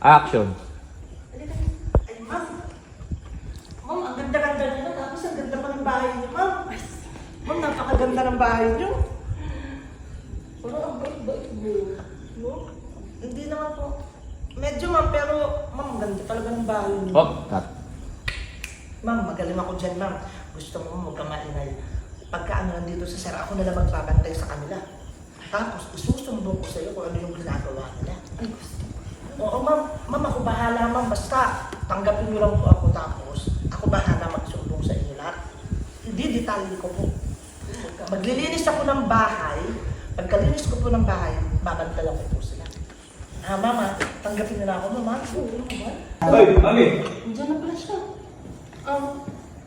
Action. Ay, ma'am. Ma'am, ang ganda-ganda niyo na. Tapos ang ganda pa ng bahay niyo, ma'am. Ma'am, napakaganda ng bahay niyo. Parang ang bait-bait mo. No? Hindi naman po. Medyo, ma'am, pero ma'am, ganda talaga ng bahay niyo. Oh, cut. Ma'am, magaling ako dyan, ma'am. Gusto mo huwag kang maingay. Pagka ano nandito sa sir, ako na lang magbabantay sa kanila. Tapos, isusumbong ko sa iyo kung ano yung ginagawa nila. Ay, gusto. Oo, ma'am. Ma'am, ako bahala, ma'am. Basta, tanggapin niyo lang po ako. Tapos, ako bahala magsumbong sa inyo lahat. Hindi, detalye ko po. Maglilinis ako ng bahay. Pagkalinis ko po ng bahay, babantayan ko po sila. Ah, mama, tanggapin nila ako, mama. Oo, naman. Hoy, mami. Diyan na pala siya.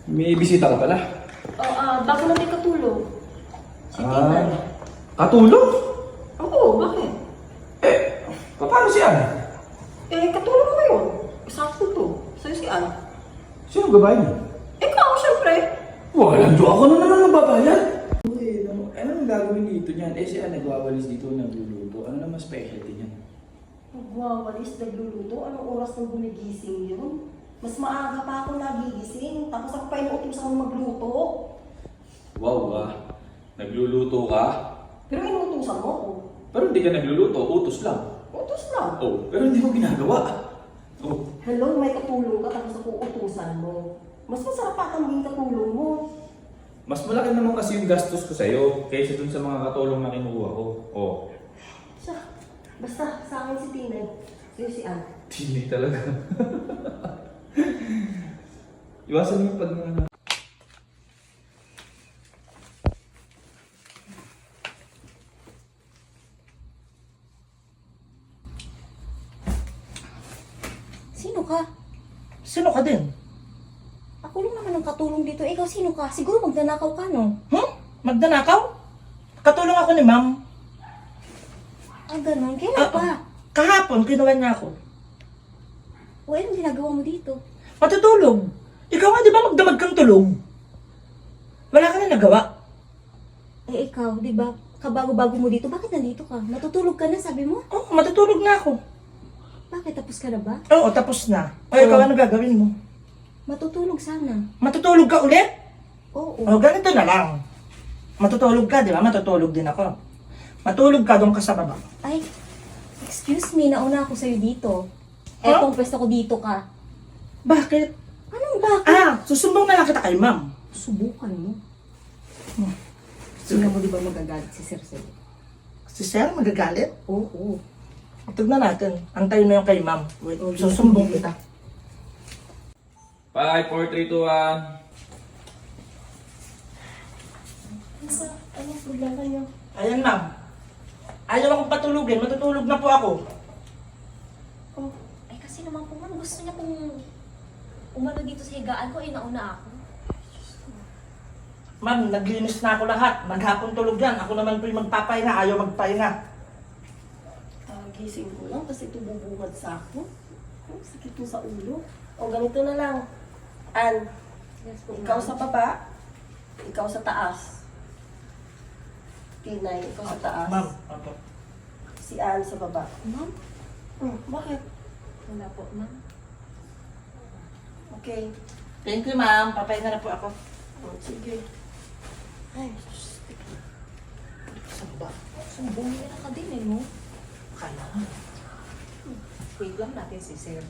May bisita ka pala. Bago na may katulong. Si Tinay. Katulong? Oo, bakit? Paano si Ana? Katulong mo yun. Sakto to. Sa'yo si Al. Sino babae mo? Ikaw, syempre. Walang jo, ako na naman magbabayad. Uy, anong gagawin dito niyan? Si Ana nagwawalis dito, nagluluto. Ano naman specialty niyan? Nagwawalis, nagluluto. Anong oras nang gumigising yun? Mas maaga pa ako nagigising. Tapos ako pa inuutosan mo magluto. Wow, nagluluto ka? Pero inuutosan mo ako. Pero hindi ka nagluluto, utos lang. Utos lang. Oh, pero hindi mo ginagawa. Oh, Hello, may katulong ka tapos ako utusan mo. Mas masarap pa kang katulong mo. mas malaki naman kasi yung gastos ko sa'yo kaysa dun sa mga katulong na kinukuha ko. Oh, Siya. Basta sa akin si Tinay. Sa'yo si Al. hindi talaga. Iwasan mo yung pag... Sino ka? Sino ka din? Ako lang naman ang katulong dito. Ikaw sino ka? Siguro magnanakaw ka, no? Magdanakaw? Katulong ako ni ma'am. Ah, ganun. Kailan pa? Kahapon, kinuha niya ako. O, anong ginagawa mo dito? Matutulog. Ikaw nga, di ba magdamag kang tulog? Wala ka na nagawa. Eh, ikaw, di ba? Kabago-bago mo dito. Bakit nandito ka? Matutulog ka na, sabi mo? Oo, matutulog na ako. Bakit? Tapos ka na ba? Oo, tapos na. O, ikaw ano gagawin mo? Matutulog sana. Matutulog ka ulit? Oo. O, ganito na lang. Matutulog ka, di ba? Matutulog din ako. Matulog ka, doon ka sa baba. Ay, excuse me. Nauna ako sa'yo dito. Etong pwesto ko dito ka. Bakit? Anong bakit? Susumbong na lang kita kay ma'am. Subukan mo. Sino mo di ba magagalit si Sir sa'yo? Si sir, magagalit? Oo. Tignan natin. Antayin mo yung kay ma'am. Wait, susumbong kita. 5, 4, 3, 2, 1. Anong problema niyo? Ayan ma'am. Ayaw akong patulugin. Matutulog na po ako. Oh, ay kasi naman po ma'am, gusto niya pong umano dito sa higaan ko, ay nauna ako. Ma'am, naglinis na ako lahat. Maghapon tulog yan. Ako naman po yung magpapahinga. Ayaw magpahinga. Gising ko lang kasi ito bubungad sa ako. Sakit mo sa ulo. O ganito na lang. An, Yes po, ikaw ma'am. sa baba, ikaw sa taas. Tinay, ikaw sa taas. Ma'am. Opo. Si An sa baba. Ma'am? Bakit? Wala po, ma'am. Okay. Thank you ma'am. Papahinga na po ako. Sige. Ay, sus. Sa baba. Sumbong nila ka din eh, no? Kaya nga. Wait lang natin si Sir.